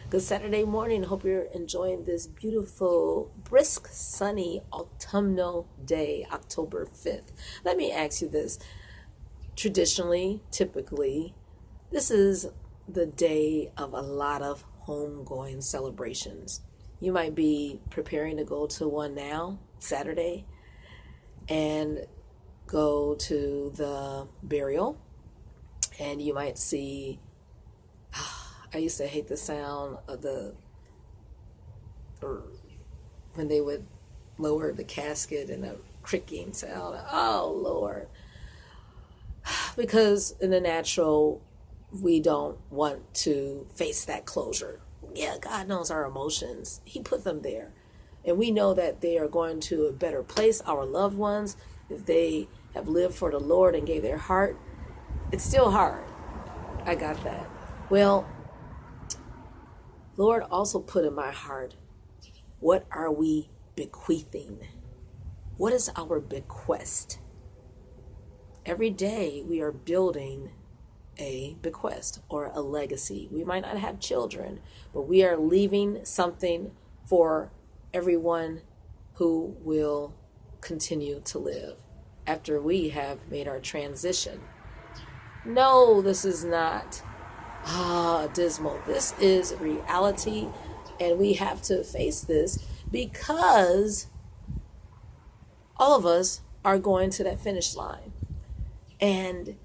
Good Saturday morning. Hope you're enjoying this beautiful, brisk, sunny, autumnal day, October 5th. Let me ask you this. Traditionally, typically, this is the day of a lot of homegoing celebrations. You might be preparing to go to one now, Saturday, and go to the burial, and you might see, I used to hate the sound of when they would lower the casket and a creaking sound. Oh, Lord. Because in the natural, we don't want to face that closure. Yeah, God knows our emotions. He put them there. And we know that they are going to a better place, our loved ones, if they have lived for the Lord and gave their heart. It's still hard. I got that. Well, Lord also put in my heart, what are we bequeathing? What is our bequest? Every day we are building a bequest or a legacy. We might not have children, but we are leaving something for everyone who will continue to live after we have made our transition. No, this is not dismal. This is reality, and we have to face this because all of us are going to that finish line. And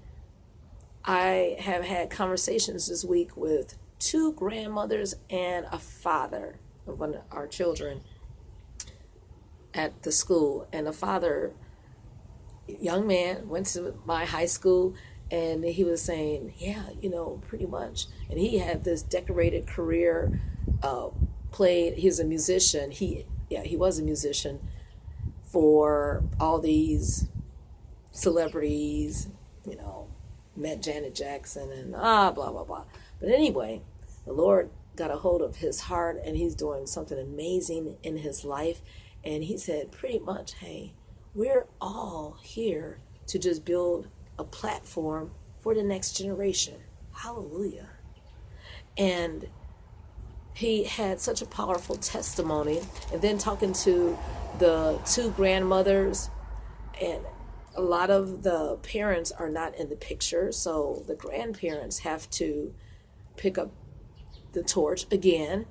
I have had conversations this week with two grandmothers and a father of one of our children at the school. And the father, young man, went to my high school, and he was saying, yeah, pretty much. And he had this decorated career, he's a musician. He was a musician for all these celebrities, met Janet Jackson and blah, blah, blah. But anyway, the Lord got a hold of his heart, and he's doing something amazing in his life. And he said pretty much, hey, we're all here to just build a platform for the next generation. Hallelujah. And he had such a powerful testimony. And then talking to the two grandmothers, and a lot of the parents are not in the picture, so the grandparents have to pick up the torch again.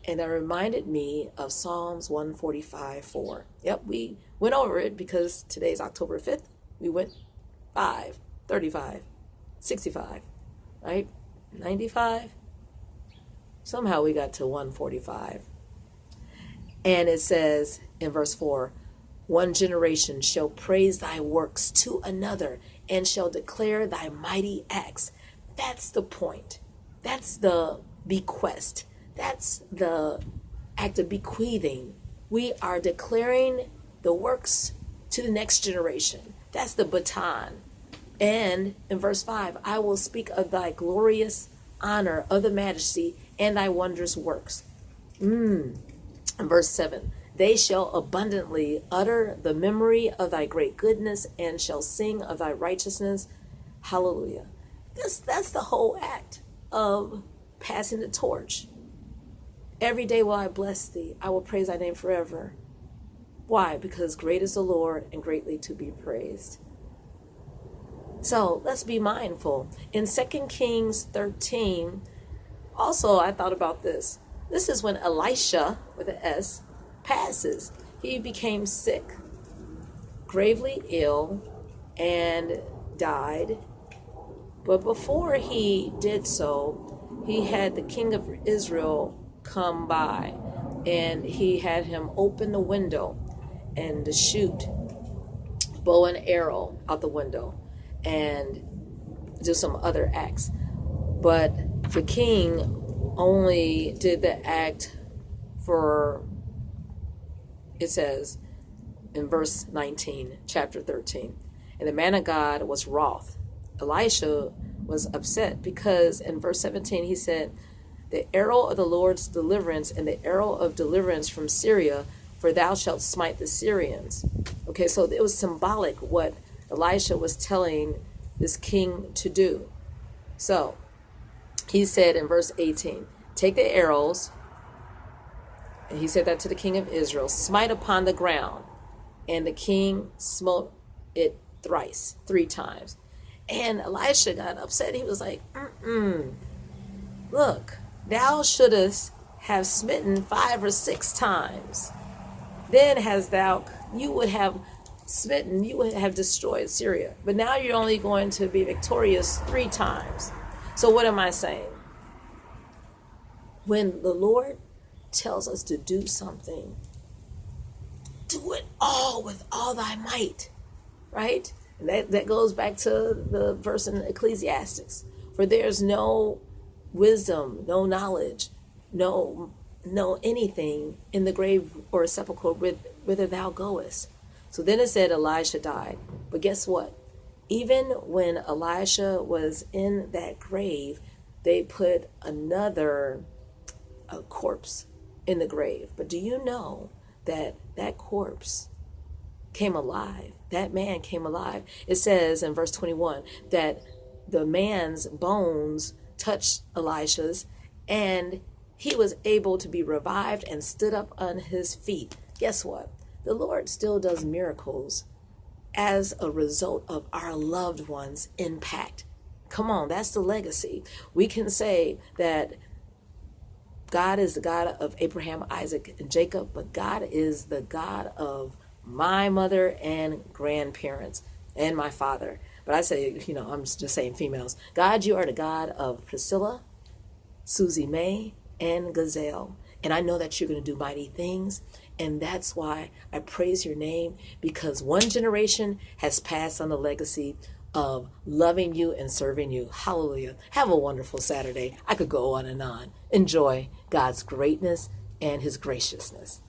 And that reminded me of Psalms 145:4. Yep, we went over it because today's October 5th. We went 5, 35, 65, right? 95. Somehow we got to 145. And it says in verse 4, one generation shall praise thy works to another and shall declare thy mighty acts. That's the point. That's the bequest. That's the act of bequeathing. We are declaring the works to the next generation. That's the baton. And in verse 5, I will speak of thy glorious honor, of the majesty, and thy wondrous works. In verse 7, they shall abundantly utter the memory of thy great goodness and shall sing of thy righteousness. Hallelujah. That's the whole act of passing the torch. Every day will I bless thee. I will praise thy name forever. Why? Because great is the Lord and greatly to be praised. So let's be mindful. In 2Kings13, also I thought about this. This is when Elisha, with an S, passes. He became sick, gravely ill, and died. But before he did so, he had the king of Israel come by, and he had him open the window and to shoot bow and arrow out the window and do some other acts. But the king only did the act for, it says in verse 19, chapter 13, and the man of God was wroth. Elisha was upset because in verse 17 he said, the arrow of the Lord's deliverance and the arrow of deliverance from Syria, for thou shalt smite the Syrians. Okay, so it was symbolic what Elisha was telling this king to do. So he said in verse 18, take the arrows, and he said that to the king of Israel, smite upon the ground. And the king smote it thrice, 3 times. And Elisha got upset. He was like, look, thou shouldest have smitten 5 or 6 times. Then you would have smitten, you would have destroyed Syria. But now you're only going to be victorious 3 times. So what am I saying? When the Lord tells us to do something, do it all with all thy might, right? And that goes back to the verse in Ecclesiastes. For there's no wisdom, no knowledge, no anything in the grave or sepulchre whither thou goest. So then it said Elisha died. But guess what? Even when Elisha was in that grave, they put another corpse in the grave. But do you know that corpse came alive? That man came alive. It says in verse 21 that the man's bones touched Elisha's, and he was able to be revived and stood up on his feet. Guess what? The Lord still does miracles as a result of our loved ones' impact. Come on, that's the legacy. We can say that God is the God of Abraham, Isaac, and Jacob, but God is the God of my mother and grandparents and my father. But I say, I'm just saying females. God, you are the God of Priscilla, Susie May, and Gazelle. And I know that you're going to do mighty things. And that's why I praise your name, because one generation has passed on the legacy of loving you and serving you. Hallelujah. Have a wonderful Saturday. I could go on and on. Enjoy God's greatness and his graciousness.